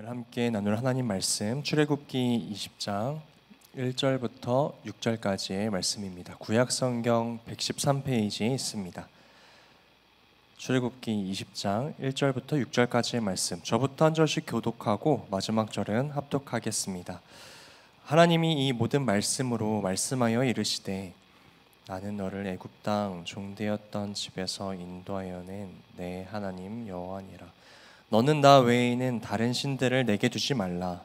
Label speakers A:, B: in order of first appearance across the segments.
A: 오늘 함께 나눌 하나님 말씀 출애굽기 20장 1절부터 6절까지의 말씀입니다. 구약 성경 113페이지에 있습니다. 출애굽기 20장 1절부터 6절까지의 말씀, 저부터 한 절씩 교독하고 마지막 절은 합독하겠습니다. 하나님이 이 모든 말씀으로 말씀하여 이르시되 나는 너를 애굽 땅 종되었던 집에서 인도하여 낸 내 하나님 여호와니라. 너는 나 외에는 다른 신들을 내게 두지 말라.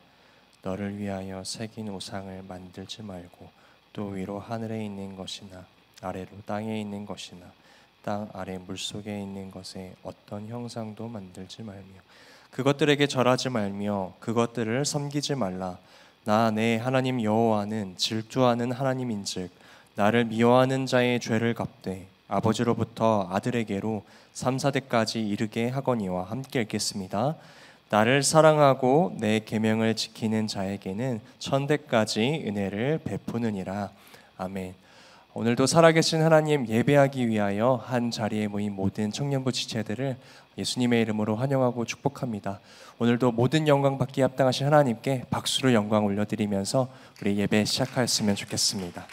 A: 너를 위하여 새긴 우상을 만들지 말고 또 위로 하늘에 있는 것이나 아래로 땅에 있는 것이나 땅 아래 물속에 있는 것에 어떤 형상도 만들지 말며 그것들에게 절하지 말며 그것들을 섬기지 말라. 나 내 하나님 여호와는 질투하는 하나님인즉 나를 미워하는 자의 죄를 갚되 아버지로부터 아들에게로 3, 4대까지 이르게 하거니와. 함께 읽겠습니다. 나를 사랑하고 내 계명을 지키는 자에게는 1000대까지 은혜를 베푸느니라. 아멘. 오늘도 살아계신 하나님 예배하기 위하여 한 자리에 모인 모든 청년부 지체들을 예수님의 이름으로 환영하고 축복합니다. 오늘도 모든 영광 받기에 합당하신 하나님께 박수로 영광 올려드리면서 우리 예배 시작하였으면 좋겠습니다.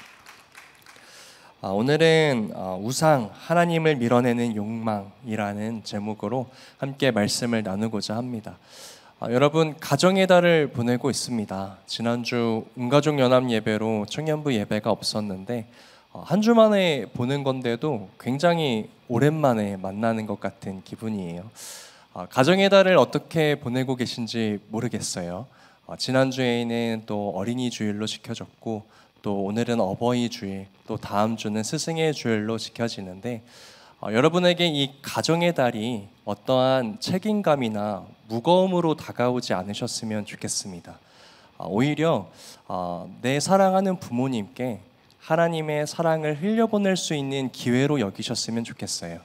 A: 오늘은 우상, 하나님을 밀어내는 욕망이라는 제목으로 함께 말씀을 나누고자 합니다. 여러분, 가정의 달을 보내고 있습니다. 지난주 온가족 연합 예배로 청년부 예배가 없었는데 한 주 만에 보는 건데도 굉장히 오랜만에 만나는 것 같은 기분이에요. 가정의 달을 어떻게 보내고 계신지 모르겠어요. 지난주에는 또 어린이 주일로 지켜졌고 또 오늘은 어버이 주일, 또 다음 주는 스승의 주일로 지켜지는데 여러분에게 이 가정의 달이 어떠한 책임감이나 무거움으로 다가오지 않으셨으면 좋겠습니다. 오히려 내 사랑하는 부모님께 하나님의 사랑을 흘려보낼 수 있는 기회로 여기셨으면 좋겠어요.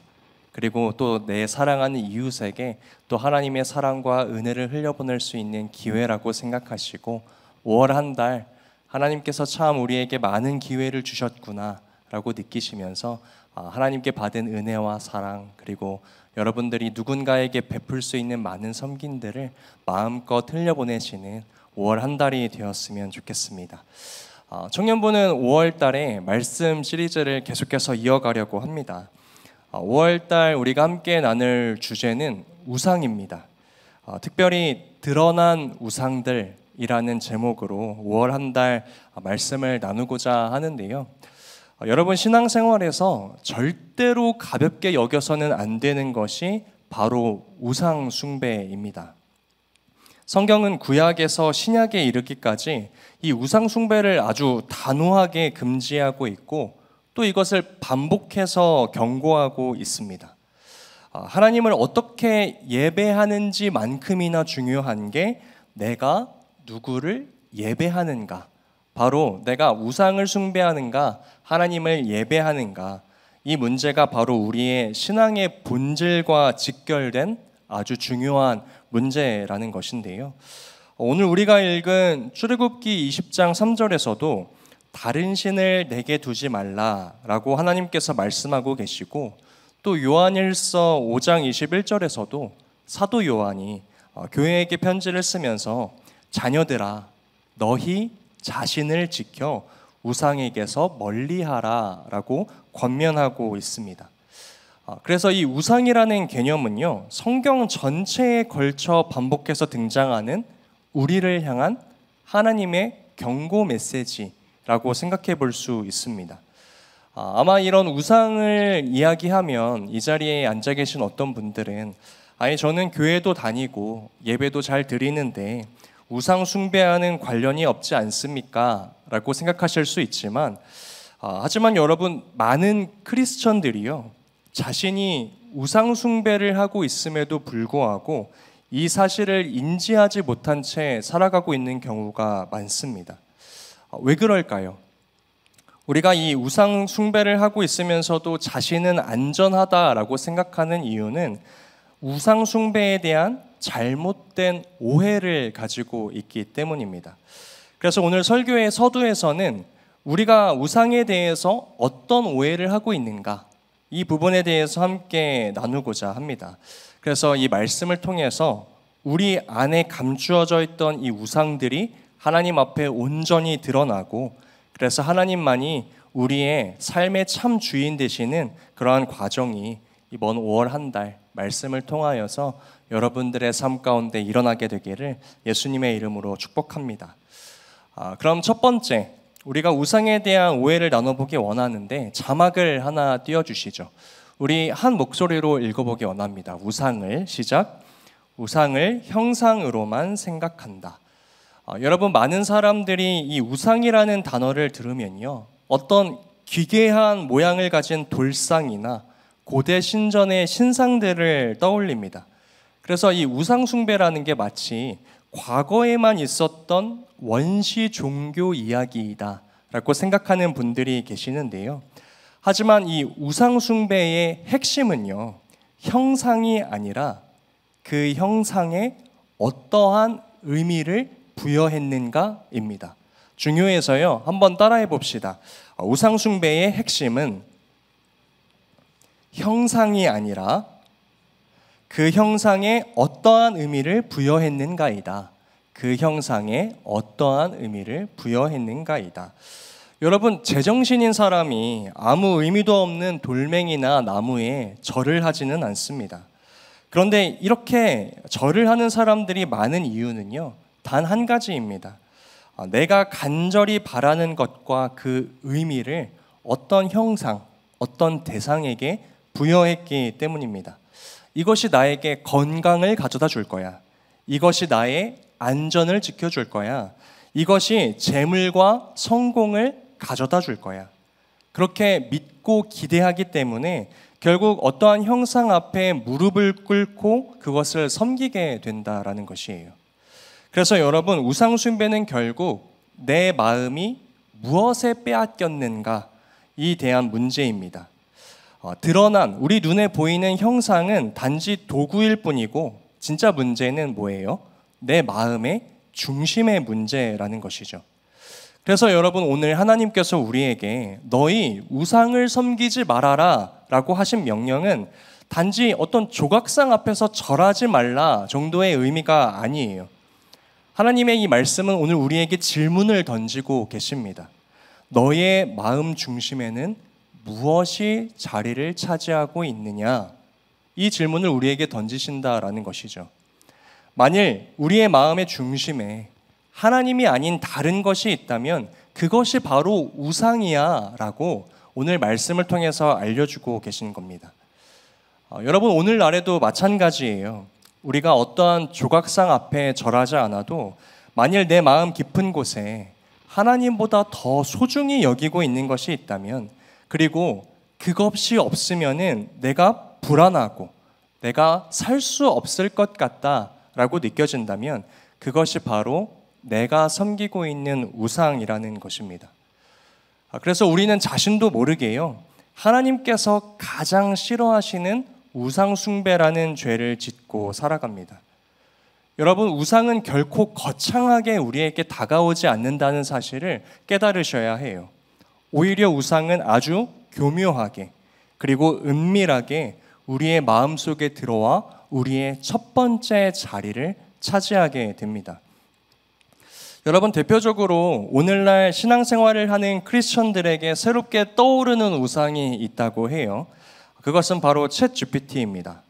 A: 그리고 또 내 사랑하는 이웃에게 또 하나님의 사랑과 은혜를 흘려보낼 수 있는 기회라고 생각하시고 5월 한 달 하나님께서 참 우리에게 많은 기회를 주셨구나 라고 느끼시면서 하나님께 받은 은혜와 사랑, 그리고 여러분들이 누군가에게 베풀 수 있는 많은 섬김들을 마음껏 흘려보내시는 5월 한 달이 되었으면 좋겠습니다. 청년부는 5월 달에 말씀 시리즈를 계속해서 이어가려고 합니다. 5월 달 우리가 함께 나눌 주제는 우상입니다. 특별히 드러난 우상들 이라는 제목으로 5월 한 달 말씀을 나누고자 하는데요. 여러분, 신앙생활에서 절대로 가볍게 여겨서는 안 되는 것이 바로 우상 숭배입니다. 성경은 구약에서 신약에 이르기까지 이 우상 숭배를 아주 단호하게 금지하고 있고 또 이것을 반복해서 경고하고 있습니다. 하나님을 어떻게 예배하는지만큼이나 중요한 게 내가 누구를 예배하는가, 바로 내가 우상을 숭배하는가 하나님을 예배하는가, 이 문제가 바로 우리의 신앙의 본질과 직결된 아주 중요한 문제라는 것인데요. 오늘 우리가 읽은 출애굽기 20장 3절에서도 다른 신을 내게 두지 말라라고 하나님께서 말씀하고 계시고, 또 요한일서 5장 21절에서도 사도 요한이 교회에게 편지를 쓰면서 자녀들아, 너희 자신을 지켜 우상에게서 멀리하라 라고 권면하고 있습니다. 그래서 이 우상이라는 개념은요, 성경 전체에 걸쳐 반복해서 등장하는 우리를 향한 하나님의 경고 메시지라고 생각해 볼 수 있습니다. 아마 이런 우상을 이야기하면 이 자리에 앉아 계신 어떤 분들은 아니, 저는 교회도 다니고 예배도 잘 드리는데 우상 숭배와는 관련이 없지 않습니까? 라고 생각하실 수 있지만 하지만 여러분, 많은 크리스천들이요, 자신이 우상 숭배를 하고 있음에도 불구하고 이 사실을 인지하지 못한 채 살아가고 있는 경우가 많습니다. 왜 그럴까요? 우리가 이 우상 숭배를 하고 있으면서도 자신은 안전하다라고 생각하는 이유는 우상 숭배에 대한 잘못된 오해를 가지고 있기 때문입니다. 그래서 오늘 설교의 서두에서는 우리가 우상에 대해서 어떤 오해를 하고 있는가, 이 부분에 대해서 함께 나누고자 합니다. 그래서 이 말씀을 통해서 우리 안에 감추어져 있던 이 우상들이 하나님 앞에 온전히 드러나고, 그래서 하나님만이 우리의 삶의 참 주인 되시는 그러한 과정이 이번 5월 한 달 말씀을 통하여서 여러분들의 삶 가운데 일어나게 되기를 예수님의 이름으로 축복합니다. 그럼 첫 번째, 우리가 우상에 대한 오해를 나눠보기 원하는데 자막을 하나 띄워주시죠. 우리 한 목소리로 읽어보기 원합니다. 우상을 시작. 우상을 형상으로만 생각한다. 여러분, 많은 사람들이 이 우상이라는 단어를 들으면요, 어떤 기괴한 모양을 가진 돌상이나 고대 신전의 신상들을 떠올립니다. 그래서 이 우상 숭배라는 게 마치 과거에만 있었던 원시 종교 이야기이다 라고 생각하는 분들이 계시는데요. 하지만 이 우상 숭배의 핵심은요, 형상이 아니라 그 형상에 어떠한 의미를 부여했는가입니다. 중요해서요, 한번 따라해 봅시다. 우상 숭배의 핵심은 형상이 아니라 그 형상에 어떠한 의미를 부여했는가이다. 그 형상에 어떠한 의미를 부여했는가이다. 여러분, 제정신인 사람이 아무 의미도 없는 돌멩이나 나무에 절을 하지는 않습니다. 그런데 이렇게 절을 하는 사람들이 많은 이유는요, 단 한 가지입니다. 내가 간절히 바라는 것과 그 의미를 어떤 형상, 어떤 대상에게 부여했기 때문입니다. 이것이 나에게 건강을 가져다 줄 거야. 이것이 나의 안전을 지켜줄 거야. 이것이 재물과 성공을 가져다 줄 거야. 그렇게 믿고 기대하기 때문에 결국 어떠한 형상 앞에 무릎을 꿇고 그것을 섬기게 된다라는 것이에요. 그래서 여러분, 우상 숭배는 결국 내 마음이 무엇에 빼앗겼는가에 대한 문제입니다. 드러난 우리 눈에 보이는 형상은 단지 도구일 뿐이고 진짜 문제는 뭐예요? 내 마음의 중심의 문제라는 것이죠. 그래서 여러분, 오늘 하나님께서 우리에게 너희 우상을 섬기지 말아라 라고 하신 명령은 단지 어떤 조각상 앞에서 절하지 말라 정도의 의미가 아니에요. 하나님의 이 말씀은 오늘 우리에게 질문을 던지고 계십니다. 너의 마음 중심에는 무엇이 자리를 차지하고 있느냐? 이 질문을 우리에게 던지신다라는 것이죠. 만일 우리의 마음의 중심에 하나님이 아닌 다른 것이 있다면 그것이 바로 우상이야 라고 오늘 말씀을 통해서 알려주고 계신 겁니다. 여러분, 오늘날에도 마찬가지예요. 우리가 어떠한 조각상 앞에 절하지 않아도 만일 내 마음 깊은 곳에 하나님보다 더 소중히 여기고 있는 것이 있다면, 그리고 그것이 없으면은 내가 불안하고 내가 살 수 없을 것 같다라고 느껴진다면 그것이 바로 내가 섬기고 있는 우상이라는 것입니다. 그래서 우리는 자신도 모르게요, 하나님께서 가장 싫어하시는 우상 숭배라는 죄를 짓고 살아갑니다. 여러분, 우상은 결코 거창하게 우리에게 다가오지 않는다는 사실을 깨달으셔야 해요. 오히려 우상은 아주 교묘하게 그리고 은밀하게 우리의 마음속에 들어와 우리의 첫 번째 자리를 차지하게 됩니다. 여러분, 대표적으로 오늘날 신앙생활을 하는 크리스천들에게 새롭게 떠오르는 우상이 있다고 해요. 그것은 바로 챗GPT입니다.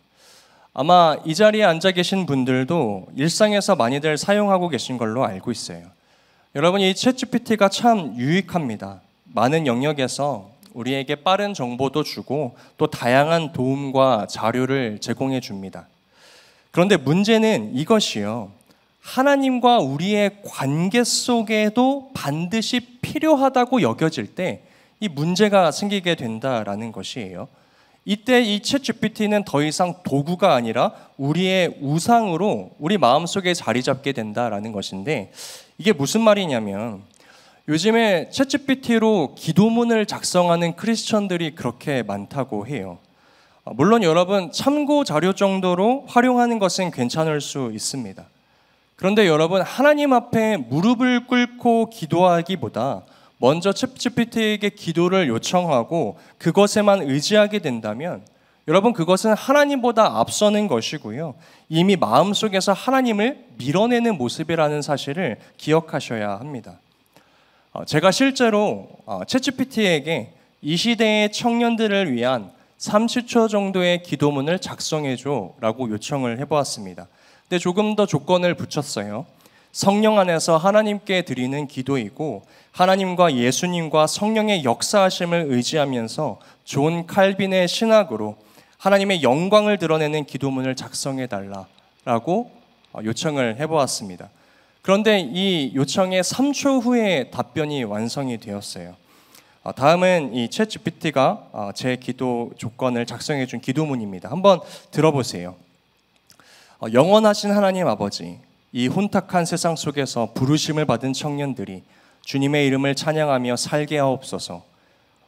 A: 아마 이 자리에 앉아 계신 분들도 일상에서 많이들 사용하고 계신 걸로 알고 있어요. 여러분, 이 챗GPT가 참 유익합니다. 많은 영역에서 우리에게 빠른 정보도 주고 또 다양한 도움과 자료를 제공해 줍니다. 그런데 문제는 이것이요, 하나님과 우리의 관계 속에도 반드시 필요하다고 여겨질 때 이 문제가 생기게 된다라는 것이에요. 이때 이 챗GPT는 더 이상 도구가 아니라 우리의 우상으로 우리 마음속에 자리 잡게 된다라는 것인데, 이게 무슨 말이냐면 요즘에 챗GPT로 기도문을 작성하는 크리스천들이 그렇게 많다고 해요. 물론 여러분, 참고 자료 정도로 활용하는 것은 괜찮을 수 있습니다. 그런데 여러분, 하나님 앞에 무릎을 꿇고 기도하기보다 먼저 챗GPT에게 기도를 요청하고 그것에만 의지하게 된다면 여러분, 그것은 하나님보다 앞서는 것이고요. 이미 마음속에서 하나님을 밀어내는 모습이라는 사실을 기억하셔야 합니다. 제가 실제로 챗GPT에게 이 시대의 청년들을 위한 30초 정도의 기도문을 작성해줘 라고 요청을 해보았습니다. 근데 조금 더 조건을 붙였어요. 성령 안에서 하나님께 드리는 기도이고 하나님과 예수님과 성령의 역사하심을 의지하면서 존 칼빈의 신학으로 하나님의 영광을 드러내는 기도문을 작성해달라고 요청을 해보았습니다. 그런데 이 요청의 3초 후에 답변이 완성이 되었어요. 다음은 이 챗GPT가 제 기도 조건을 작성해 준 기도문입니다. 한번 들어보세요. 영원하신 하나님 아버지, 이 혼탁한 세상 속에서 부르심을 받은 청년들이 주님의 이름을 찬양하며 살게 하옵소서.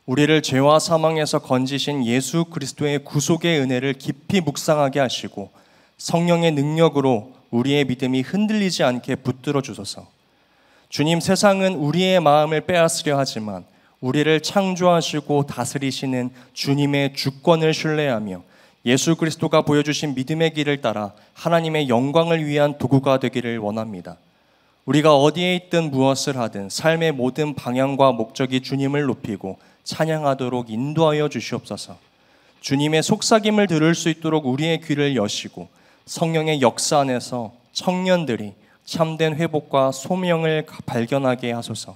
A: 우리를 죄와 사망에서 건지신 예수 그리스도의 구속의 은혜를 깊이 묵상하게 하시고 성령의 능력으로 우리의 믿음이 흔들리지 않게 붙들어 주소서. 주님, 세상은 우리의 마음을 빼앗으려 하지만 우리를 창조하시고 다스리시는 주님의 주권을 신뢰하며 예수 그리스도가 보여주신 믿음의 길을 따라 하나님의 영광을 위한 도구가 되기를 원합니다. 우리가 어디에 있든 무엇을 하든 삶의 모든 방향과 목적이 주님을 높이고 찬양하도록 인도하여 주시옵소서. 주님의 속삭임을 들을 수 있도록 우리의 귀를 여시고 성령의 역사 안에서 청년들이 참된 회복과 소명을 발견하게 하소서.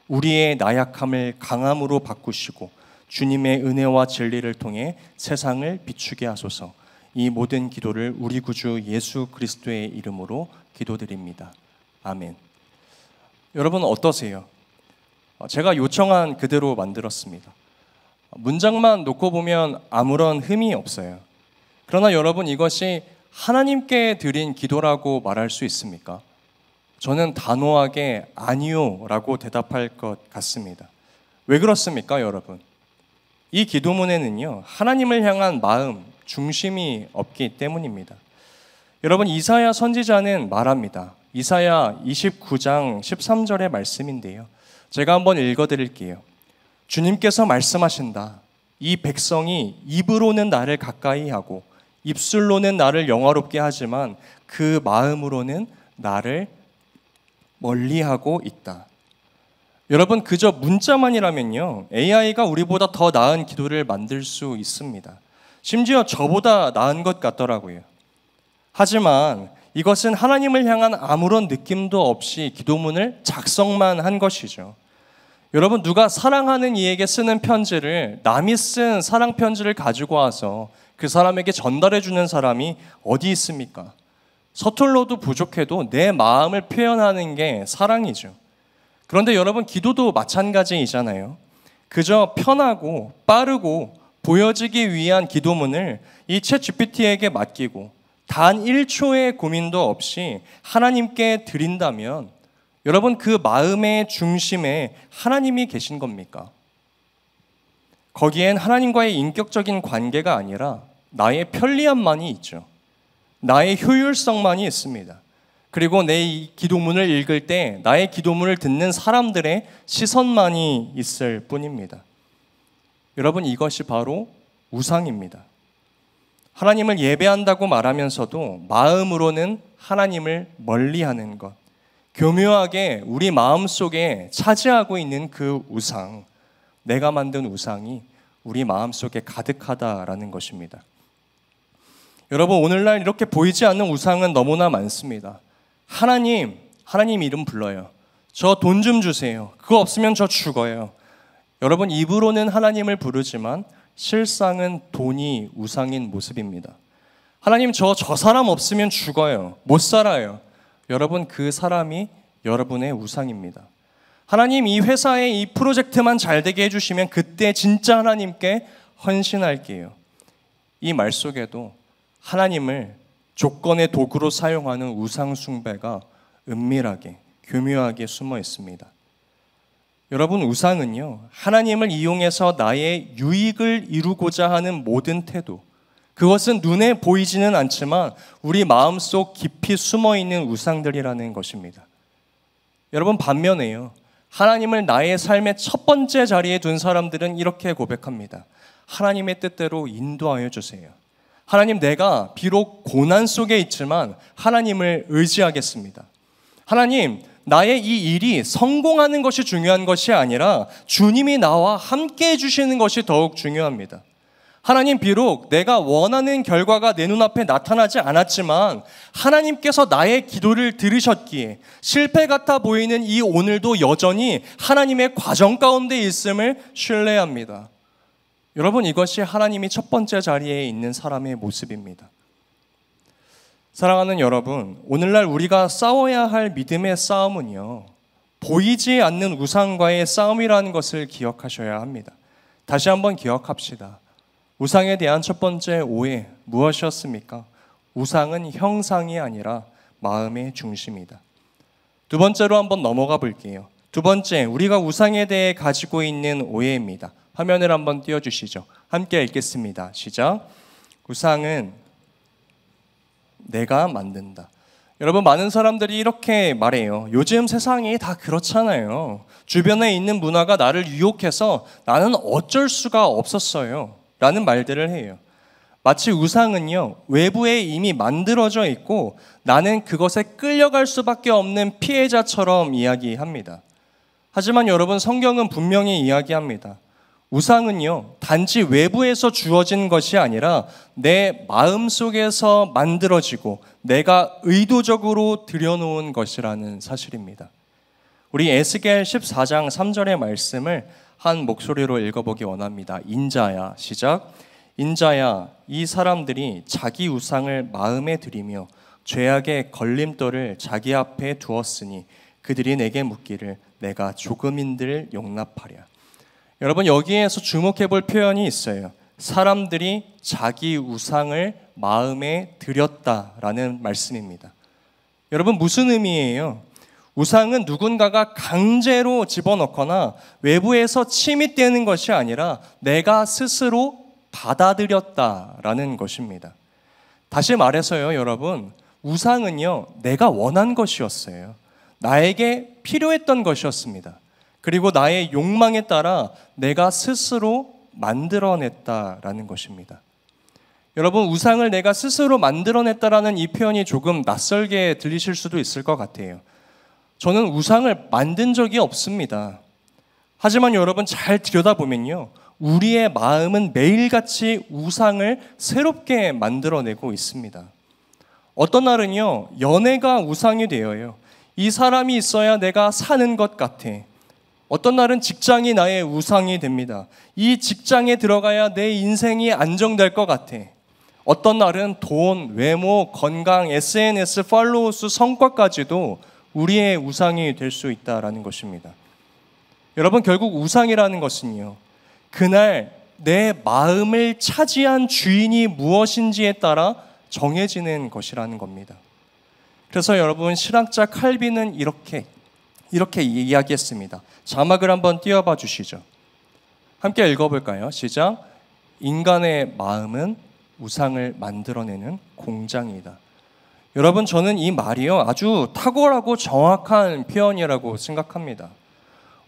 A: 우리의 나약함을 강함으로 바꾸시고 주님의 은혜와 진리를 통해 세상을 비추게 하소서. 이 모든 기도를 우리 구주 예수 그리스도의 이름으로 기도드립니다. 아멘. 여러분 어떠세요? 제가 요청한 그대로 만들었습니다. 문장만 놓고 보면 아무런 흠이 없어요. 그러나 여러분, 이것이 하나님께 드린 기도라고 말할 수 있습니까? 저는 단호하게 아니요 라고 대답할 것 같습니다. 왜 그렇습니까, 여러분? 이 기도문에는요, 하나님을 향한 마음, 중심이 없기 때문입니다. 여러분, 이사야 선지자는 말합니다. 이사야 29장 13절의 말씀인데요. 제가 한번 읽어드릴게요. 주님께서 말씀하신다. 이 백성이 입으로는 나를 가까이 하고 입술로는 나를 영화롭게 하지만 그 마음으로는 나를 멀리하고 있다. 여러분, 그저 문자만이라면요, AI가 우리보다 더 나은 기도를 만들 수 있습니다. 심지어 저보다 나은 것 같더라고요. 하지만 이것은 하나님을 향한 아무런 느낌도 없이 기도문을 작성만 한 것이죠. 여러분, 누가 사랑하는 이에게 쓰는 편지를, 남이 쓴 사랑 편지를 가지고 와서 그 사람에게 전달해 주는 사람이 어디 있습니까? 서툴러도 부족해도 내 마음을 표현하는 게 사랑이죠. 그런데 여러분, 기도도 마찬가지이잖아요. 그저 편하고 빠르고 보여지기 위한 기도문을 이 챗GPT에게 맡기고 단 1초의 고민도 없이 하나님께 드린다면 여러분, 그 마음의 중심에 하나님이 계신 겁니까? 거기엔 하나님과의 인격적인 관계가 아니라 나의 편리함만이 있죠. 나의 효율성만이 있습니다. 그리고 내 이 기도문을 읽을 때 나의 기도문을 듣는 사람들의 시선만이 있을 뿐입니다. 여러분, 이것이 바로 우상입니다. 하나님을 예배한다고 말하면서도 마음으로는 하나님을 멀리하는 것, 교묘하게 우리 마음속에 차지하고 있는 그 우상, 내가 만든 우상이 우리 마음속에 가득하다라는 것입니다. 여러분, 오늘날 이렇게 보이지 않는 우상은 너무나 많습니다. 하나님 이름 불러요. 저 돈 좀 주세요. 그거 없으면 저 죽어요. 여러분, 입으로는 하나님을 부르지만 실상은 돈이 우상인 모습입니다. 하나님, 저 사람 없으면 죽어요. 못 살아요. 여러분, 그 사람이 여러분의 우상입니다. 하나님, 이 회사의 이 프로젝트만 잘 되게 해주시면 그때 진짜 하나님께 헌신할게요. 이 말 속에도 하나님을 조건의 도구로 사용하는 우상 숭배가 은밀하게, 교묘하게 숨어 있습니다. 여러분, 우상은요, 하나님을 이용해서 나의 유익을 이루고자 하는 모든 태도, 그것은 눈에 보이지는 않지만 우리 마음속 깊이 숨어 있는 우상들이라는 것입니다. 여러분, 반면에요, 하나님을 나의 삶의 첫 번째 자리에 둔 사람들은 이렇게 고백합니다. 하나님의 뜻대로 인도하여 주세요. 하나님, 내가 비록 고난 속에 있지만 하나님을 의지하겠습니다. 하나님, 나의 이 일이 성공하는 것이 중요한 것이 아니라 주님이 나와 함께 해주시는 것이 더욱 중요합니다. 하나님, 비록 내가 원하는 결과가 내 눈앞에 나타나지 않았지만 하나님께서 나의 기도를 들으셨기에 실패 같아 보이는 이 오늘도 여전히 하나님의 과정 가운데 있음을 신뢰합니다. 여러분, 이것이 하나님이 첫 번째 자리에 있는 사람의 모습입니다. 사랑하는 여러분, 오늘날 우리가 싸워야 할 믿음의 싸움은요, 보이지 않는 우상과의 싸움이라는 것을 기억하셔야 합니다. 다시 한번 기억합시다. 우상에 대한 첫 번째 오해 무엇이었습니까? 우상은 형상이 아니라 마음의 중심이다. 두 번째로 한번 넘어가 볼게요. 두 번째, 우리가 우상에 대해 가지고 있는 오해입니다. 화면을 한번 띄워주시죠. 함께 읽겠습니다. 시작. 우상은 내가 만든다. 여러분, 많은 사람들이 이렇게 말해요. 요즘 세상이 다 그렇잖아요. 주변에 있는 문화가 나를 유혹해서 나는 어쩔 수가 없었어요 라는 말들을 해요. 마치 우상은요, 외부에 이미 만들어져 있고 나는 그것에 끌려갈 수밖에 없는 피해자처럼 이야기합니다. 하지만 여러분, 성경은 분명히 이야기합니다. 우상은요, 단지 외부에서 주어진 것이 아니라 내 마음속에서 만들어지고 내가 의도적으로 들여놓은 것이라는 사실입니다. 우리 에스겔 14장 3절의 말씀을 한 목소리로 읽어보기 원합니다. 인자야, 시작. 인자야, 이 사람들이 자기 우상을 마음에 들이며 죄악의 걸림돌을 자기 앞에 두었으니 그들이 내게 묻기를 내가 조금인들 용납하랴. 여러분, 여기에서 주목해 볼 표현이 있어요. 사람들이 자기 우상을 마음에 들였다라는 말씀입니다. 여러분, 무슨 의미예요? 우상은 누군가가 강제로 집어넣거나 외부에서 침입되는 것이 아니라 내가 스스로 받아들였다라는 것입니다. 다시 말해서요, 여러분, 우상은요, 내가 원한 것이었어요. 나에게 필요했던 것이었습니다. 그리고 나의 욕망에 따라 내가 스스로 만들어냈다라는 것입니다. 여러분, 우상을 내가 스스로 만들어냈다라는 이 표현이 조금 낯설게 들리실 수도 있을 것 같아요. 저는 우상을 만든 적이 없습니다. 하지만 여러분, 잘 들여다보면요, 우리의 마음은 매일같이 우상을 새롭게 만들어내고 있습니다. 어떤 날은요, 연애가 우상이 되어요. 이 사람이 있어야 내가 사는 것 같아. 어떤 날은 직장이 나의 우상이 됩니다. 이 직장에 들어가야 내 인생이 안정될 것 같아. 어떤 날은 돈, 외모, 건강, SNS, 팔로워 수, 성과까지도 우리의 우상이 될 수 있다는 것입니다. 여러분, 결국 우상이라는 것은요, 그날 내 마음을 차지한 주인이 무엇인지에 따라 정해지는 것이라는 겁니다. 그래서 여러분, 신학자 칼빈은 이렇게 이야기했습니다. 자막을 한번 띄워봐 주시죠. 함께 읽어볼까요? 시작. 인간의 마음은 우상을 만들어내는 공장이다. 여러분, 저는 이 말이요, 아주 탁월하고 정확한 표현이라고 생각합니다.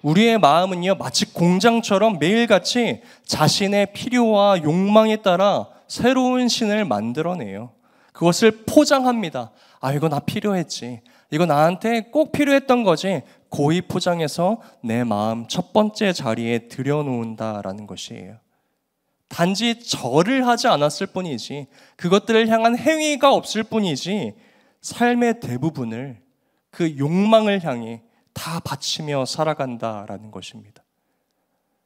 A: 우리의 마음은요, 마치 공장처럼 매일같이 자신의 필요와 욕망에 따라 새로운 신을 만들어내요. 그것을 포장합니다. 아, 이거 나 필요했지. 이거 나한테 꼭 필요했던 거지. 고이 포장해서 내 마음 첫 번째 자리에 들여놓는다라는 것이에요. 단지 절을 하지 않았을 뿐이지, 그것들을 향한 행위가 없을 뿐이지, 삶의 대부분을 그 욕망을 향해 다 바치며 살아간다라는 것입니다.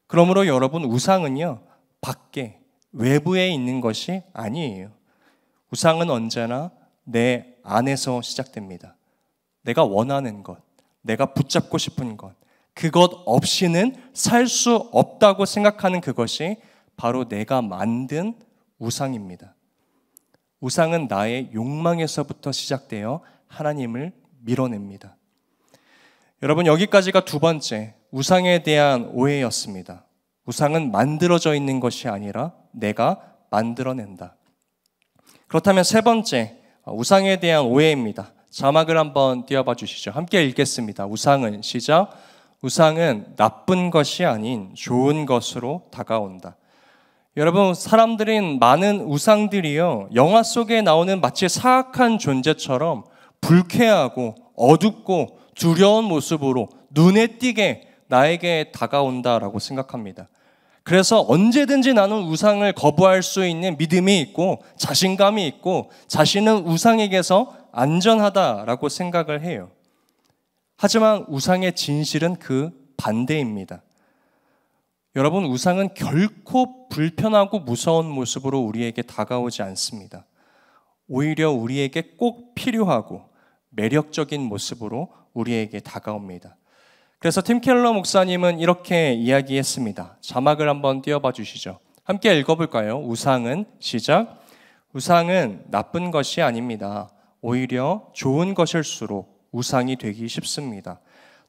A: 그러므로 여러분, 우상은요, 밖에, 외부에 있는 것이 아니에요. 우상은 언제나 내 안에서 시작됩니다. 내가 원하는 것, 내가 붙잡고 싶은 것, 그것 없이는 살 수 없다고 생각하는 그것이 바로 내가 만든 우상입니다. 우상은 나의 욕망에서부터 시작되어 하나님을 밀어냅니다. 여러분, 여기까지가 두 번째, 우상에 대한 오해였습니다. 우상은 만들어져 있는 것이 아니라 내가 만들어낸다. 그렇다면 세 번째, 우상에 대한 오해입니다. 자막을 한번 띄워봐 주시죠. 함께 읽겠습니다. 우상은, 시작. 우상은 나쁜 것이 아닌 좋은 것으로 다가온다. 여러분, 사람들은 많은 우상들이요, 영화 속에 나오는 마치 사악한 존재처럼 불쾌하고 어둡고 두려운 모습으로 눈에 띄게 나에게 다가온다라고 생각합니다. 그래서 언제든지 나는 우상을 거부할 수 있는 믿음이 있고 자신감이 있고 자신은 우상에게서 안전하다라고 생각을 해요. 하지만 우상의 진실은 그 반대입니다. 여러분, 우상은 결코 불편하고 무서운 모습으로 우리에게 다가오지 않습니다. 오히려 우리에게 꼭 필요하고 매력적인 모습으로 우리에게 다가옵니다. 그래서 팀 켈러 목사님은 이렇게 이야기했습니다. 자막을 한번 띄워봐 주시죠. 함께 읽어볼까요? 우상은, 시작. 우상은 나쁜 것이 아닙니다. 오히려 좋은 것일수록 우상이 되기 쉽습니다.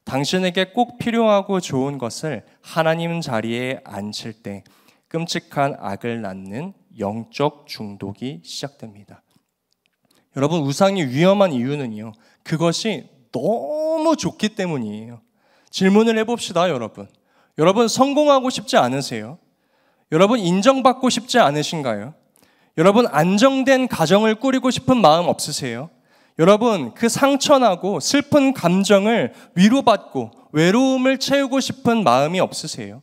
A: 당신에게 꼭 필요하고 좋은 것을 하나님 자리에 앉힐 때 끔찍한 악을 낳는 영적 중독이 시작됩니다. 여러분, 우상이 위험한 이유는요, 그것이 너무 좋기 때문이에요. 질문을 해봅시다, 여러분. 여러분, 성공하고 싶지 않으세요? 여러분, 인정받고 싶지 않으신가요? 여러분, 안정된 가정을 꾸리고 싶은 마음 없으세요? 여러분, 그 상처나고 슬픈 감정을 위로받고 외로움을 채우고 싶은 마음이 없으세요?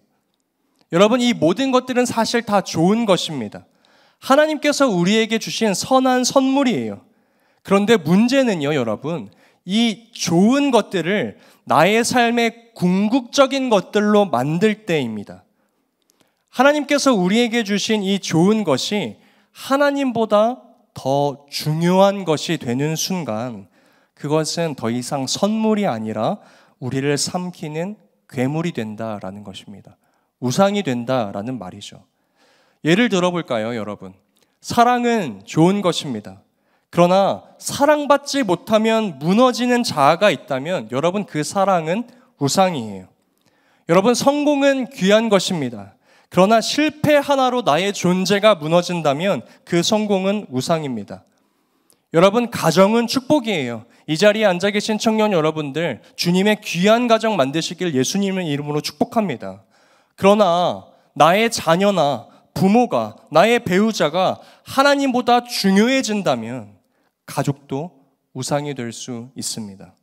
A: 여러분, 이 모든 것들은 사실 다 좋은 것입니다. 하나님께서 우리에게 주신 선한 선물이에요. 그런데 문제는요, 여러분, 이 좋은 것들을 나의 삶의 궁극적인 것들로 만들 때입니다. 하나님께서 우리에게 주신 이 좋은 것이 하나님보다 더 중요한 것이 되는 순간, 그것은 더 이상 선물이 아니라 우리를 삼키는 괴물이 된다라는 것입니다. 우상이 된다라는 말이죠. 예를 들어볼까요, 여러분? 사랑은 좋은 것입니다. 그러나 사랑받지 못하면 무너지는 자아가 있다면 여러분, 그 사랑은 우상이에요. 여러분, 성공은 귀한 것입니다. 그러나 실패 하나로 나의 존재가 무너진다면 그 성공은 우상입니다. 여러분, 가정은 축복이에요. 이 자리에 앉아 계신 청년 여러분들, 주님의 귀한 가정 만드시길 예수님의 이름으로 축복합니다. 그러나 나의 자녀나 부모가, 나의 배우자가 하나님보다 중요해진다면 가족도 우상이 될 수 있습니다.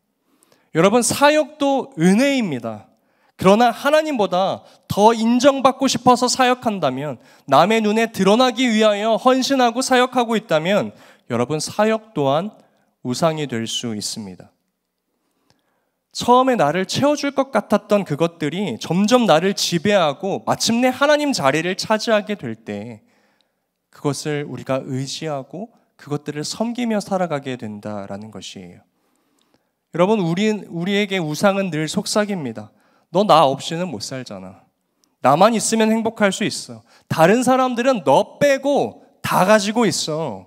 A: 여러분, 사역도 은혜입니다. 그러나 하나님보다 더 인정받고 싶어서 사역한다면, 남의 눈에 드러나기 위하여 헌신하고 사역하고 있다면 여러분, 사역 또한 우상이 될 수 있습니다. 처음에 나를 채워줄 것 같았던 그것들이 점점 나를 지배하고 마침내 하나님 자리를 차지하게 될 때 그것을 우리가 의지하고 그것들을 섬기며 살아가게 된다라는 것이에요. 여러분, 우리에게 우상은 늘 속삭입니다. 너 나 없이는 못 살잖아. 나만 있으면 행복할 수 있어. 다른 사람들은 너 빼고 다 가지고 있어.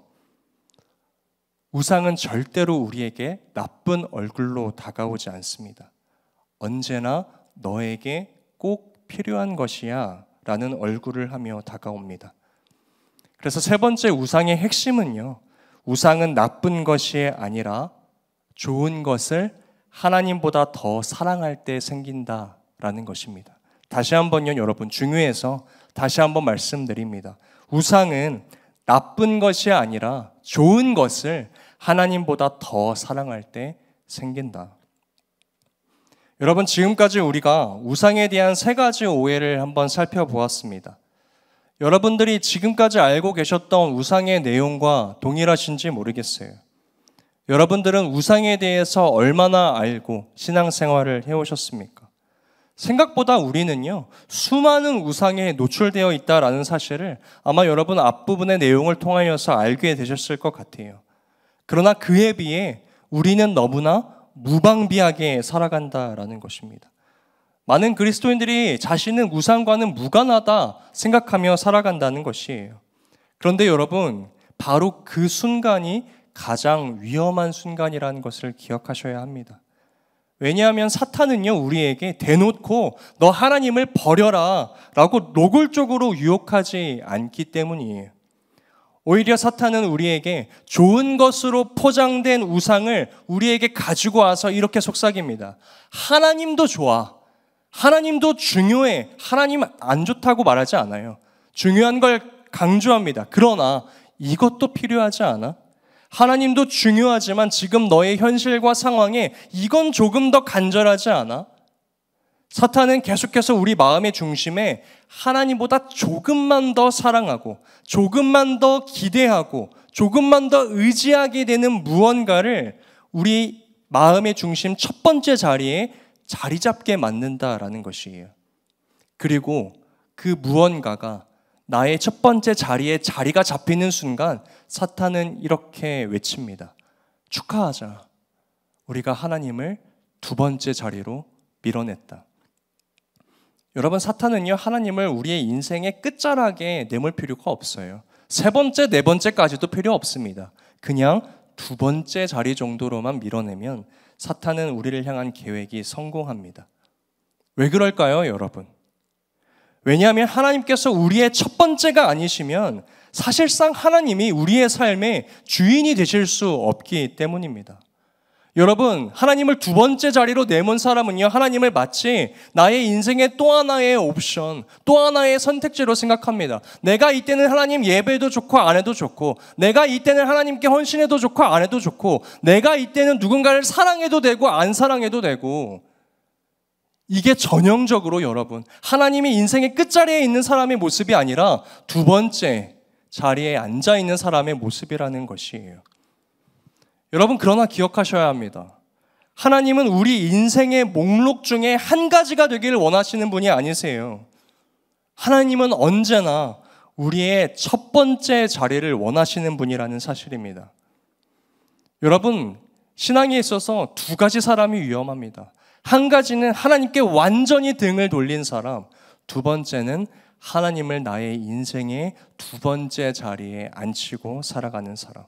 A: 우상은 절대로 우리에게 나쁜 얼굴로 다가오지 않습니다. 언제나 너에게 꼭 필요한 것이야 라는 얼굴을 하며 다가옵니다. 그래서 세 번째 우상의 핵심은요, 우상은 나쁜 것이 아니라 좋은 것을 하나님보다 더 사랑할 때 생긴다라는 것입니다. 다시 한번요, 여러분, 중요해서 다시 한번 말씀드립니다. 우상은 나쁜 것이 아니라 좋은 것을 하나님보다 더 사랑할 때 생긴다. 여러분, 지금까지 우리가 우상에 대한 세 가지 오해를 한번 살펴보았습니다. 여러분들이 지금까지 알고 계셨던 우상의 내용과 동일하신지 모르겠어요. 여러분들은 우상에 대해서 얼마나 알고 신앙생활을 해오셨습니까? 생각보다 우리는요, 수많은 우상에 노출되어 있다라는 사실을 아마 여러분 앞부분의 내용을 통하여서 알게 되셨을 것 같아요. 그러나 그에 비해 우리는 너무나 무방비하게 살아간다라는 것입니다. 많은 그리스도인들이 자신은 우상과는 무관하다 생각하며 살아간다는 것이에요. 그런데 여러분, 바로 그 순간이 가장 위험한 순간이라는 것을 기억하셔야 합니다. 왜냐하면 사탄은요, 우리에게 대놓고 너 하나님을 버려라 라고 노골적으로 유혹하지 않기 때문이에요. 오히려 사탄은 우리에게 좋은 것으로 포장된 우상을 우리에게 가지고 와서 이렇게 속삭입니다. 하나님도 좋아. 하나님도 중요해. 하나님 안 좋다고 말하지 않아요. 중요한 걸 강조합니다. 그러나 이것도 필요하지 않아? 하나님도 중요하지만 지금 너의 현실과 상황에 이건 조금 더 간절하지 않아? 사탄은 계속해서 우리 마음의 중심에 하나님보다 조금만 더 사랑하고 조금만 더 기대하고 조금만 더 의지하게 되는 무언가를 우리 마음의 중심 첫 번째 자리에 자리 잡게 만든다라는 것이에요. 그리고 그 무언가가 나의 첫 번째 자리에 자리가 잡히는 순간 사탄은 이렇게 외칩니다. 축하하자. 우리가 하나님을 두 번째 자리로 밀어냈다. 여러분, 사탄은요, 하나님을 우리의 인생의 끝자락에 내몰 필요가 없어요. 세 번째, 네 번째까지도 필요 없습니다. 그냥 두 번째 자리 정도로만 밀어내면 사탄은 우리를 향한 계획이 성공합니다. 왜 그럴까요, 여러분? 왜냐하면 하나님께서 우리의 첫 번째가 아니시면 사실상 하나님이 우리의 삶의 주인이 되실 수 없기 때문입니다. 여러분, 하나님을 두 번째 자리로 내몬 사람은요, 하나님을 마치 나의 인생의 또 하나의 옵션, 또 하나의 선택지로 생각합니다. 내가 이때는 하나님 예배도 좋고 안 해도 좋고, 내가 이때는 하나님께 헌신해도 좋고 안 해도 좋고, 내가 이때는 누군가를 사랑해도 되고 안 사랑해도 되고, 이게 전형적으로 여러분, 하나님이 인생의 끝자리에 있는 사람의 모습이 아니라 두 번째 자리에 앉아있는 사람의 모습이라는 것이에요. 여러분, 그러나 기억하셔야 합니다. 하나님은 우리 인생의 목록 중에 한 가지가 되기를 원하시는 분이 아니세요. 하나님은 언제나 우리의 첫 번째 자리를 원하시는 분이라는 사실입니다. 여러분, 신앙에 있어서 두 가지 사람이 위험합니다. 한 가지는 하나님께 완전히 등을 돌린 사람, 두 번째는 하나님을 나의 인생의 두 번째 자리에 앉히고 살아가는 사람.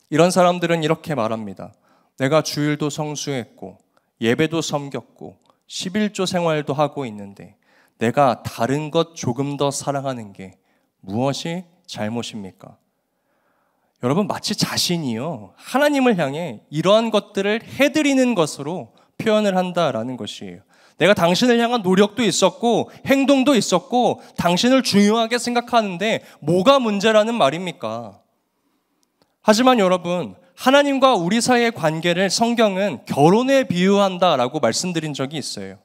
A: 이런 사람들은 이렇게 말합니다. 내가 주일도 성수했고 예배도 섬겼고 11조 생활도 하고 있는데 내가 다른 것 조금 더 사랑하는 게 무엇이 잘못입니까? 여러분, 마치 자신이요, 하나님을 향해 이러한 것들을 해드리는 것으로 표현을 한다라는 것이에요. 내가 당신을 향한 노력도 있었고 행동도 있었고 당신을 중요하게 생각하는데 뭐가 문제라는 말입니까? 하지만 여러분, 하나님과 우리 사이의 관계를 성경은 결혼에 비유한다라고 말씀드린 적이 있어요.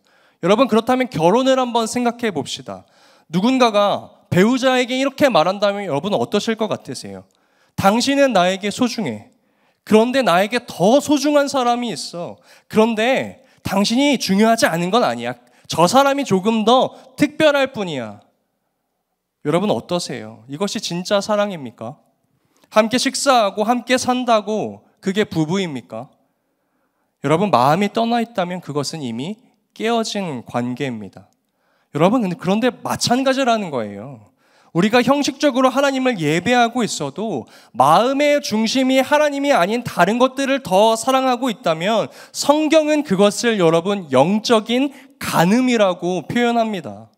A: 여러분, 그렇다면 결혼을 한번 생각해 봅시다. 누군가가 배우자에게 이렇게 말한다면 여러분은 어떠실 것 같으세요? 당신은 나에게 소중해. 그런데 나에게 더 소중한 사람이 있어. 그런데 당신이 중요하지 않은 건 아니야. 저 사람이 조금 더 특별할 뿐이야. 여러분, 어떠세요? 이것이 진짜 사랑입니까? 함께 식사하고 함께 산다고 그게 부부입니까? 여러분, 마음이 떠나 있다면 그것은 이미 깨어진 관계입니다. 여러분, 그런데 마찬가지라는 거예요. 우리가 형식적으로 하나님을 예배하고 있어도 마음의 중심이 하나님이 아닌 다른 것들을 더 사랑하고 있다면 성경은 그것을 여러분 영적인 간음이라고 표현합니다.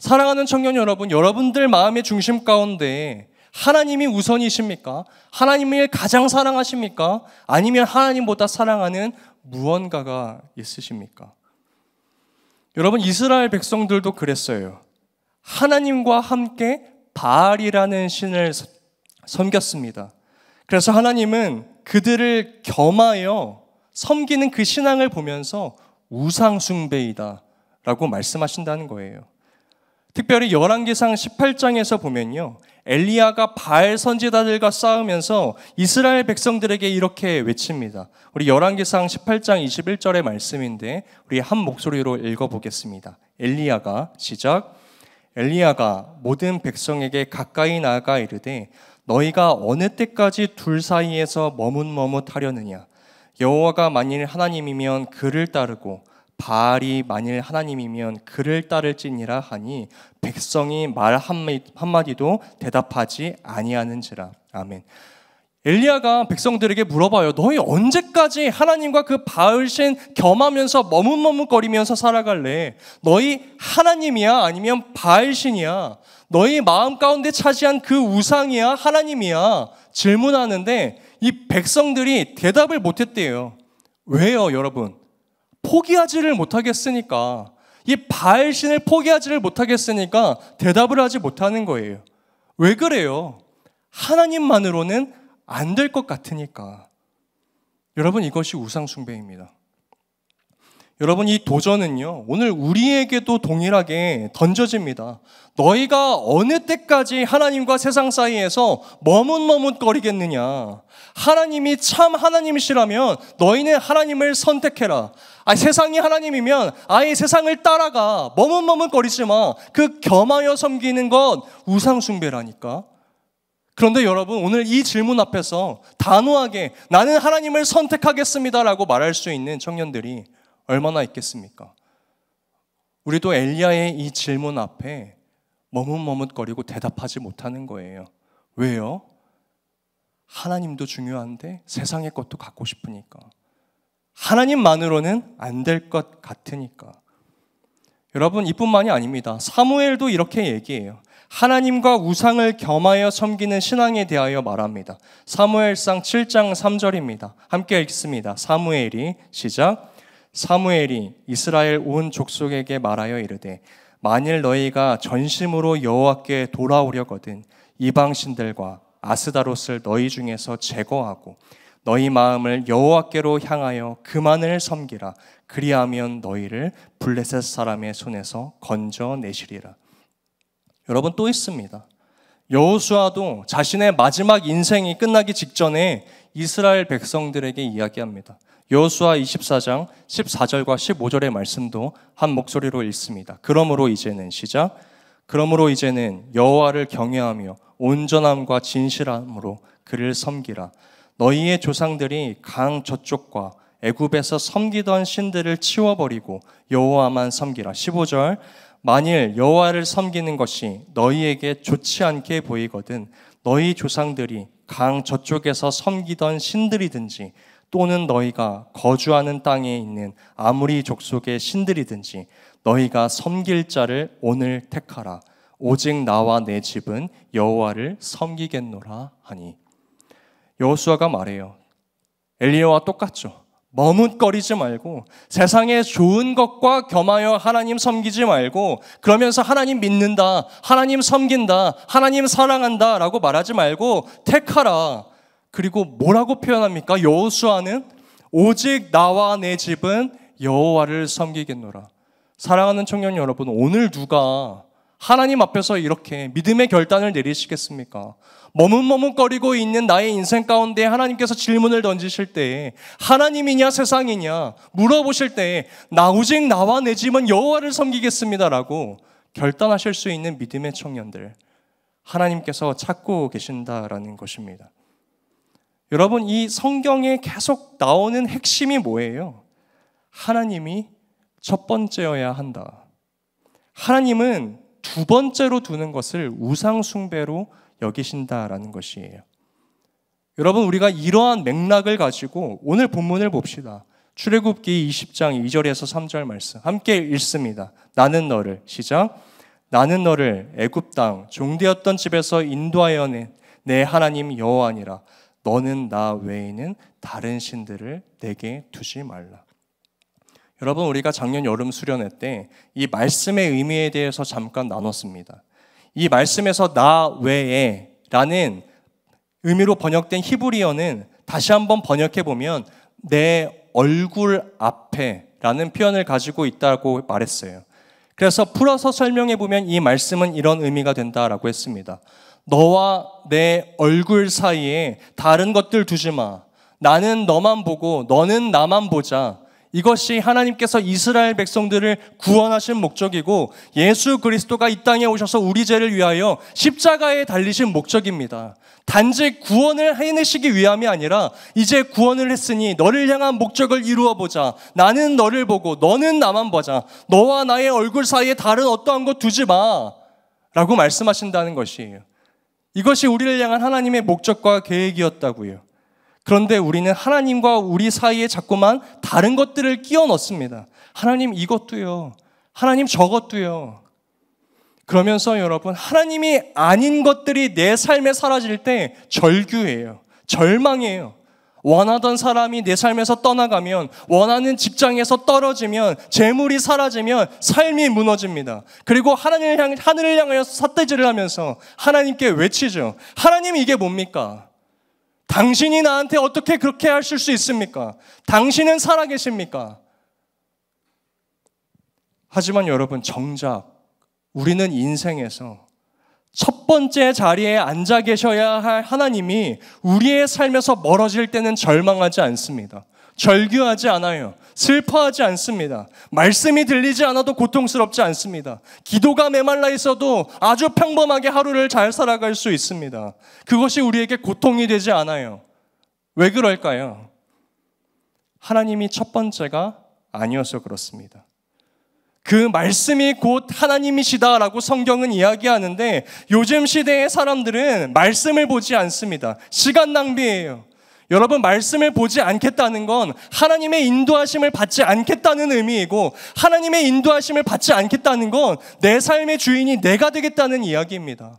A: 사랑하는 청년 여러분, 여러분들 마음의 중심 가운데 하나님이 우선이십니까? 하나님을 가장 사랑하십니까? 아니면 하나님보다 사랑하는 무언가가 있으십니까? 여러분, 이스라엘 백성들도 그랬어요. 하나님과 함께 바알이라는 신을 섬겼습니다. 그래서 하나님은 그들을 겸하여 섬기는 그 신앙을 보면서 우상숭배이다 라고 말씀하신다는 거예요. 특별히 열왕기상 18장에서 보면요, 엘리야가 바알 선지자들과 싸우면서 이스라엘 백성들에게 이렇게 외칩니다. 우리 열왕기상 18장 21절의 말씀인데 우리 한 목소리로 읽어보겠습니다. 엘리야가 시작. 엘리야가 모든 백성에게 가까이 나아가 이르되 너희가 어느 때까지 둘 사이에서 머뭇머뭇하려느냐. 여호와가 만일 하나님이면 그를 따르고 바알이 만일 하나님이면 그를 따를지니라 하니 백성이 말 한마디도 대답하지 아니하는지라. 아멘. 엘리야가 백성들에게 물어봐요. 너희 언제까지 하나님과 그 바알신 겸하면서 머뭇머뭇거리면서 살아갈래? 너희 하나님이야? 아니면 바알신이야? 너희 마음 가운데 차지한 그 우상이야? 하나님이야? 질문하는데 이 백성들이 대답을 못했대요. 왜요, 여러분? 포기하지를 못하겠으니까. 이 바알신을 포기하지를 못하겠으니까 대답을 하지 못하는 거예요. 왜 그래요? 하나님만으로는 안 될 것 같으니까. 여러분, 이것이 우상숭배입니다. 여러분, 이 도전은요, 오늘 우리에게도 동일하게 던져집니다. 너희가 어느 때까지 하나님과 세상 사이에서 머뭇머뭇거리겠느냐? 하나님이 참 하나님이시라면 너희는 하나님을 선택해라. 세상이 하나님이면 아예 세상을 따라가. 머뭇머뭇거리지 마. 그 겸하여 섬기는 것 우상숭배라니까. 그런데 여러분, 오늘 이 질문 앞에서 단호하게 나는 하나님을 선택하겠습니다라고 말할 수 있는 청년들이 얼마나 있겠습니까? 우리도 엘리야의 이 질문 앞에 머뭇머뭇거리고 대답하지 못하는 거예요. 왜요? 하나님도 중요한데 세상의 것도 갖고 싶으니까. 하나님만으로는 안 될 것 같으니까. 여러분, 이뿐만이 아닙니다. 사무엘도 이렇게 얘기해요. 하나님과 우상을 겸하여 섬기는 신앙에 대하여 말합니다. 사무엘상 7장 3절입니다. 함께 읽습니다. 사무엘이 시작. 사무엘이 이스라엘 온 족속에게 말하여 이르되 만일 너희가 전심으로 여호와께 돌아오려거든 이방신들과 아스다롯을 너희 중에서 제거하고 너희 마음을 여호와께로 향하여 그만을 섬기라. 그리하면 너희를 블레셋 사람의 손에서 건져내시리라. 여러분, 또 있습니다. 여호수아도 자신의 마지막 인생이 끝나기 직전에 이스라엘 백성들에게 이야기합니다. 여호수아 24장 14절과 15절의 말씀도 한 목소리로 읽습니다. 그러므로 이제는 시작. 그러므로 이제는 여호와를 경외하며 온전함과 진실함으로 그를 섬기라. 너희의 조상들이 강 저쪽과 애굽에서 섬기던 신들을 치워버리고 여호와만 섬기라. 15절. 만일 여호와를 섬기는 것이 너희에게 좋지 않게 보이거든 너희 조상들이 강 저쪽에서 섬기던 신들이든지 또는 너희가 거주하는 땅에 있는 아무리 족속의 신들이든지 너희가 섬길 자를 오늘 택하라. 오직 나와 내 집은 여호와를 섬기겠노라 하니. 여호수아가 말해요. 엘리야와 똑같죠. 머뭇거리지 말고 세상의 좋은 것과 겸하여 하나님 섬기지 말고 그러면서 하나님 믿는다, 하나님 섬긴다, 하나님 사랑한다 라고 말하지 말고 택하라. 그리고 뭐라고 표현합니까? 여호수아는 오직 나와 내 집은 여호와를 섬기겠노라. 사랑하는 청년 여러분, 오늘 누가 하나님 앞에서 이렇게 믿음의 결단을 내리시겠습니까? 머뭇머뭇거리고 있는 나의 인생 가운데 하나님께서 질문을 던지실 때 하나님이냐 세상이냐 물어보실 때 오직 나와 내 집은 여호와를 섬기겠습니다라고 결단하실 수 있는 믿음의 청년들, 하나님께서 찾고 계신다라는 것입니다. 여러분, 이 성경에 계속 나오는 핵심이 뭐예요? 하나님이 첫 번째여야 한다. 하나님은 두 번째로 두는 것을 우상 숭배로 여기신다라는 것이에요. 여러분, 우리가 이러한 맥락을 가지고 오늘 본문을 봅시다. 출애굽기 20장 2절에서 3절 말씀 함께 읽습니다. 나는 너를 시작. 나는 너를 애굽 땅 종되었던 집에서 인도하여 낸 내 하나님 여호와니라. 너는 나 외에는 다른 신들을 내게 두지 말라. 여러분, 우리가 작년 여름 수련회 때 이 말씀의 의미에 대해서 잠깐 나눴습니다. 이 말씀에서 나 외에 라는 의미로 번역된 히브리어는 다시 한번 번역해 보면 내 얼굴 앞에 라는 표현을 가지고 있다고 말했어요. 그래서 풀어서 설명해 보면 이 말씀은 이런 의미가 된다라고 했습니다. 너와 내 얼굴 사이에 다른 것들 두지 마. 나는 너만 보고 너는 나만 보자. 이것이 하나님께서 이스라엘 백성들을 구원하신 목적이고 예수 그리스도가 이 땅에 오셔서 우리 죄를 위하여 십자가에 달리신 목적입니다. 단지 구원을 해내시기 위함이 아니라 이제 구원을 했으니 너를 향한 목적을 이루어보자. 나는 너를 보고 너는 나만 보자. 너와 나의 얼굴 사이에 다른 어떠한 것 두지 마 라고 말씀하신다는 것이에요. 이것이 우리를 향한 하나님의 목적과 계획이었다고요. 그런데 우리는 하나님과 우리 사이에 자꾸만 다른 것들을 끼워 넣습니다. 하나님 이것도요. 하나님 저것도요. 그러면서 여러분, 하나님이 아닌 것들이 내 삶에 사라질 때 절규해요. 절망해요. 원하던 사람이 내 삶에서 떠나가면, 원하는 직장에서 떨어지면, 재물이 사라지면 삶이 무너집니다. 그리고 하늘을 향하여 삿대질을 하면서 하나님께 외치죠. 하나님, 이게 뭡니까? 당신이 나한테 어떻게 그렇게 하실 수 있습니까? 당신은 살아계십니까? 하지만 여러분, 정작 우리는 인생에서 첫 번째 자리에 앉아 계셔야 할 하나님이 우리의 삶에서 멀어질 때는 절망하지 않습니다. 절규하지 않아요. 슬퍼하지 않습니다. 말씀이 들리지 않아도 고통스럽지 않습니다. 기도가 메말라 있어도 아주 평범하게 하루를 잘 살아갈 수 있습니다. 그것이 우리에게 고통이 되지 않아요. 왜 그럴까요? 하나님이 첫 번째가 아니어서 그렇습니다. 그 말씀이 곧 하나님이시다라고 성경은 이야기하는데, 요즘 시대의 사람들은 말씀을 보지 않습니다. 시간 낭비예요. 여러분, 말씀을 보지 않겠다는 건 하나님의 인도하심을 받지 않겠다는 의미이고, 하나님의 인도하심을 받지 않겠다는 건 내 삶의 주인이 내가 되겠다는 이야기입니다.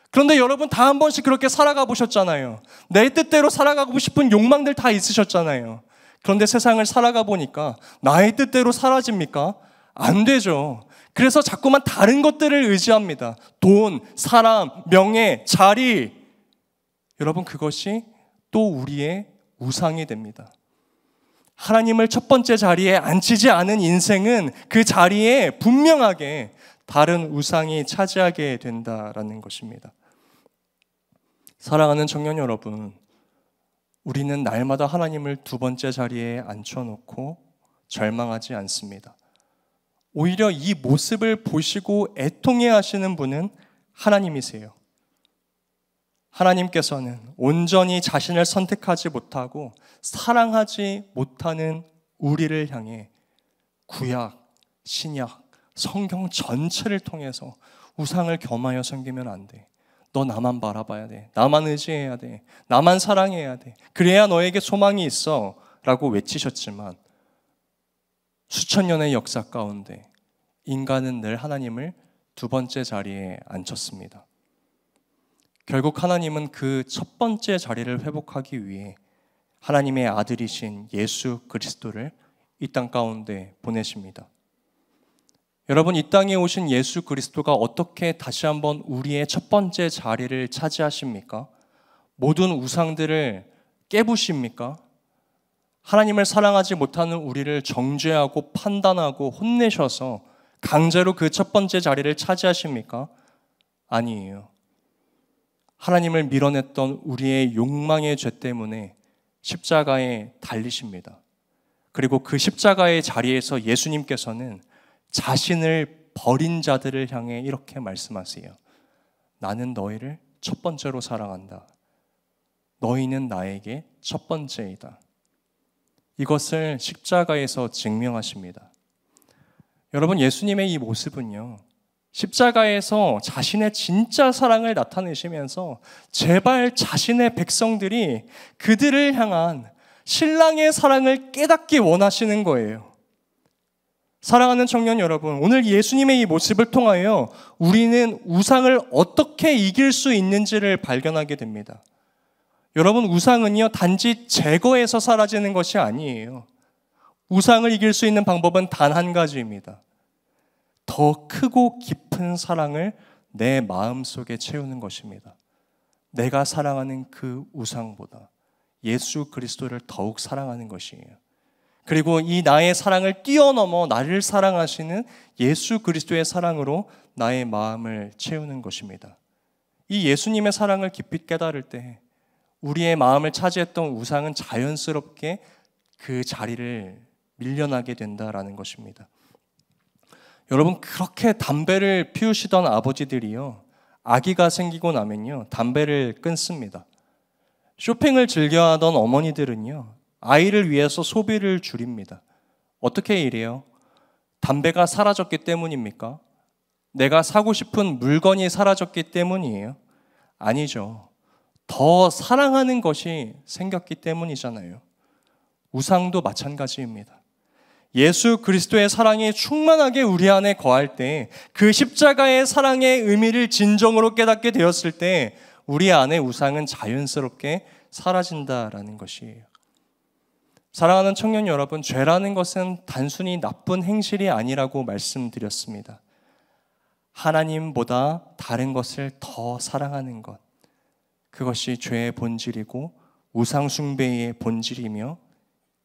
A: 그런데 여러분, 다 한 번씩 그렇게 살아가 보셨잖아요. 내 뜻대로 살아가고 싶은 욕망들 다 있으셨잖아요. 그런데 세상을 살아가 보니까 나의 뜻대로 사라집니까? 안 되죠. 그래서 자꾸만 다른 것들을 의지합니다. 돈, 사람, 명예, 자리. 여러분, 그것이 또 우리의 우상이 됩니다. 하나님을 첫 번째 자리에 앉히지 않은 인생은 그 자리에 분명하게 다른 우상이 차지하게 된다라는 것입니다. 사랑하는 청년 여러분, 우리는 날마다 하나님을 두 번째 자리에 앉혀놓고 절망하지 않습니다. 오히려 이 모습을 보시고 애통해 하시는 분은 하나님이세요. 하나님께서는 온전히 자신을 선택하지 못하고 사랑하지 못하는 우리를 향해 구약, 신약, 성경 전체를 통해서 우상을 겸하여 섬기면 안 돼. 너 나만 바라봐야 돼. 나만 의지해야 돼. 나만 사랑해야 돼. 그래야 너에게 소망이 있어 라고 외치셨지만, 수천 년의 역사 가운데 인간은 늘 하나님을 두 번째 자리에 앉혔습니다. 결국 하나님은 그 첫 번째 자리를 회복하기 위해 하나님의 아들이신 예수 그리스도를 이 땅 가운데 보내십니다. 여러분, 이 땅에 오신 예수 그리스도가 어떻게 다시 한번 우리의 첫 번째 자리를 차지하십니까? 모든 우상들을 깨부십니까? 하나님을 사랑하지 못하는 우리를 정죄하고 판단하고 혼내셔서 강제로 그 첫 번째 자리를 차지하십니까? 아니에요. 하나님을 밀어냈던 우리의 욕망의 죄 때문에 십자가에 달리십니다. 그리고 그 십자가의 자리에서 예수님께서는 자신을 버린 자들을 향해 이렇게 말씀하세요. 나는 너희를 첫 번째로 사랑한다. 너희는 나에게 첫 번째이다. 이것을 십자가에서 증명하십니다. 여러분, 예수님의 이 모습은요, 십자가에서 자신의 진짜 사랑을 나타내시면서 제발 자신의 백성들이 그들을 향한 신랑의 사랑을 깨닫기 원하시는 거예요. 사랑하는 청년 여러분, 오늘 예수님의 이 모습을 통하여 우리는 우상을 어떻게 이길 수 있는지를 발견하게 됩니다. 여러분, 우상은요, 단지 제거해서 사라지는 것이 아니에요. 우상을 이길 수 있는 방법은 단 한 가지입니다. 더 크고 깊은 사랑을 내 마음속에 채우는 것입니다. 내가 사랑하는 그 우상보다 예수 그리스도를 더욱 사랑하는 것이에요. 그리고 이 나의 사랑을 뛰어넘어 나를 사랑하시는 예수 그리스도의 사랑으로 나의 마음을 채우는 것입니다. 이 예수님의 사랑을 깊이 깨달을 때 우리의 마음을 차지했던 우상은 자연스럽게 그 자리를 밀려나게 된다라는 것입니다. 여러분, 그렇게 담배를 피우시던 아버지들이요, 아기가 생기고 나면요, 담배를 끊습니다. 쇼핑을 즐겨하던 어머니들은요, 아이를 위해서 소비를 줄입니다. 어떻게 이래요? 담배가 사라졌기 때문입니까? 내가 사고 싶은 물건이 사라졌기 때문이에요? 아니죠. 더 사랑하는 것이 생겼기 때문이잖아요. 우상도 마찬가지입니다. 예수 그리스도의 사랑이 충만하게 우리 안에 거할 때, 그 십자가의 사랑의 의미를 진정으로 깨닫게 되었을 때 우리 안에 우상은 자연스럽게 사라진다라는 것이에요. 사랑하는 청년 여러분, 죄라는 것은 단순히 나쁜 행실이 아니라고 말씀드렸습니다. 하나님보다 다른 것을 더 사랑하는 것, 그것이 죄의 본질이고 우상 숭배의 본질이며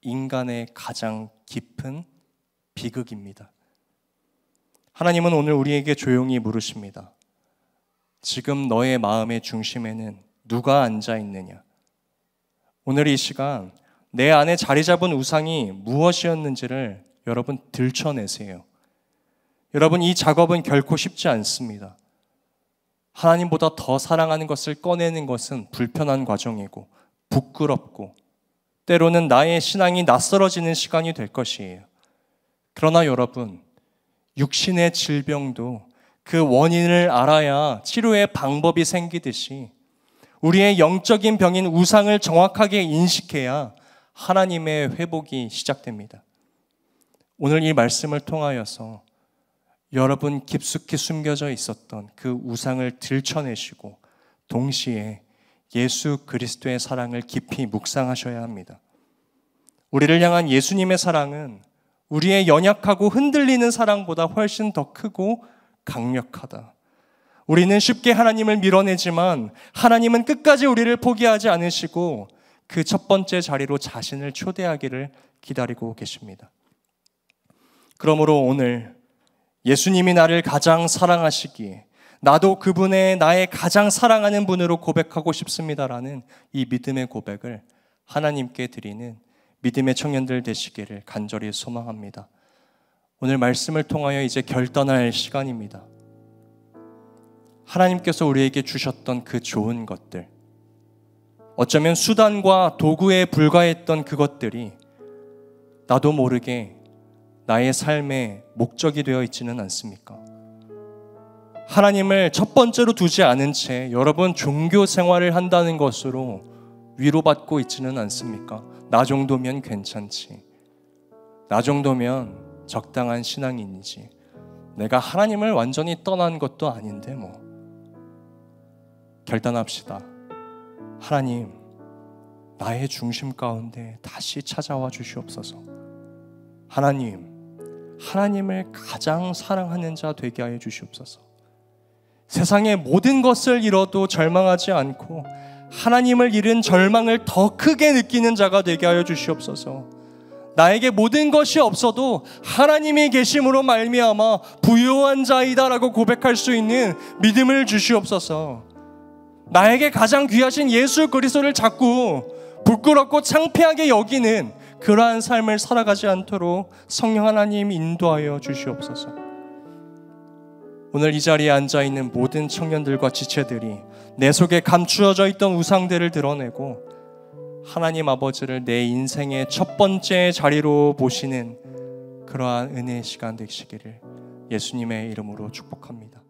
A: 인간의 가장 깊은 비극입니다. 하나님은 오늘 우리에게 조용히 물으십니다. 지금 너의 마음의 중심에는 누가 앉아 있느냐? 오늘 이 시간 내 안에 자리 잡은 우상이 무엇이었는지를 여러분 들춰내세요. 여러분, 이 작업은 결코 쉽지 않습니다. 하나님보다 더 사랑하는 것을 꺼내는 것은 불편한 과정이고 부끄럽고 때로는 나의 신앙이 낯설어지는 시간이 될 것이에요. 그러나 여러분, 육신의 질병도 그 원인을 알아야 치료의 방법이 생기듯이 우리의 영적인 병인 우상을 정확하게 인식해야 하나님의 회복이 시작됩니다. 오늘 이 말씀을 통하여서 여러분 깊숙이 숨겨져 있었던 그 우상을 들춰내시고 동시에 예수 그리스도의 사랑을 깊이 묵상하셔야 합니다. 우리를 향한 예수님의 사랑은 우리의 연약하고 흔들리는 사랑보다 훨씬 더 크고 강력하다. 우리는 쉽게 하나님을 밀어내지만 하나님은 끝까지 우리를 포기하지 않으시고 그 첫 번째 자리로 자신을 초대하기를 기다리고 계십니다. 그러므로 오늘 예수님이 나를 가장 사랑하시기에 나도 그분의 나의 가장 사랑하는 분으로 고백하고 싶습니다라는 이 믿음의 고백을 하나님께 드리는 믿음의 청년들 되시기를 간절히 소망합니다. 오늘 말씀을 통하여 이제 결단할 시간입니다. 하나님께서 우리에게 주셨던 그 좋은 것들, 어쩌면 수단과 도구에 불과했던 그것들이 나도 모르게 나의 삶의 목적이 되어 있지는 않습니까? 하나님을 첫 번째로 두지 않은 채 여러분 종교 생활을 한다는 것으로 위로받고 있지는 않습니까? 나 정도면 괜찮지. 나 정도면 적당한 신앙인이지. 내가 하나님을 완전히 떠난 것도 아닌데 뭐. 결단합시다. 하나님, 나의 중심 가운데 다시 찾아와 주시옵소서. 하나님을 가장 사랑하는 자 되게 하여 주시옵소서. 세상의 모든 것을 잃어도 절망하지 않고 하나님을 잃은 절망을 더 크게 느끼는 자가 되게 하여 주시옵소서. 나에게 모든 것이 없어도 하나님이 계심으로 말미암아 부유한 자이다라고 고백할 수 있는 믿음을 주시옵소서. 나에게 가장 귀하신 예수 그리스도를 자꾸 부끄럽고 창피하게 여기는 그러한 삶을 살아가지 않도록 성령 하나님 인도하여 주시옵소서. 오늘 이 자리에 앉아있는 모든 청년들과 지체들이 내 속에 감추어져 있던 우상들을 드러내고 하나님 아버지를 내 인생의 첫 번째 자리로 보시는 그러한 은혜의 시간 되시기를 예수님의 이름으로 축복합니다.